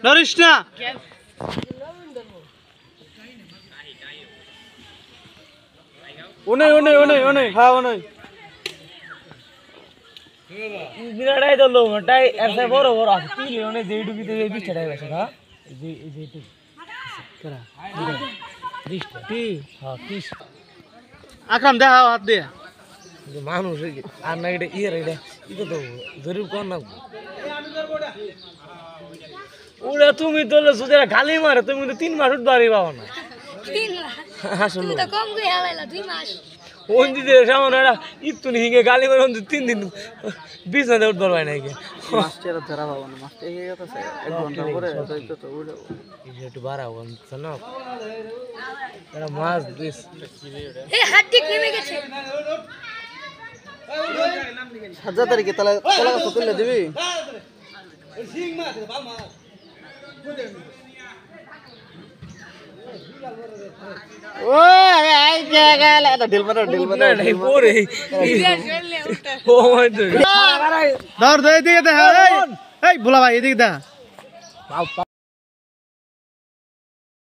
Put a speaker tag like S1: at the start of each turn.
S1: Norris না one one one one হ্যাঁ one
S2: বিরাটাই তো লোক ওটাই এসে বড় বড় আছে কি ওনে যেইটুকু দিতে এই বিছটাই গেছে না এই যেইটুকু করা 20টা কি হ্যাঁ 30
S1: আকরাম দেখাও হাত দিয়ে
S2: মানুষ আর না এটা এটা এটা তো জরুর কোন না ওরা তুমি তো সুদের গালি মারে তুমি তো 3 মাস উঠবারই পাও না
S3: 3 মাস
S2: আসলে
S3: তুমি তো কম করে হালাইলা 2 মাস
S2: ওন দিতে সামনে এরা ইতুনি হিঙ্গে গালি মারে 3 দিন বিছানাতে উঠবার হয় না কি
S1: মাস্টার ধরা পাবো না মাস্টার এই কথা 1 ঘন্টা পরে তো উড়ে
S2: একটু বাড়াও না এরা মাছ দিস
S3: এই হাড্ডি নেমে গেছে
S1: 7 তারিখে তালা গাছ তুলে দিবি ও এই জায়গায় এটা ঢিল মারো
S2: নাই পরে ও মাই
S1: ধর দে এদিকে দে এই ভোলা ভাই এদিকে দে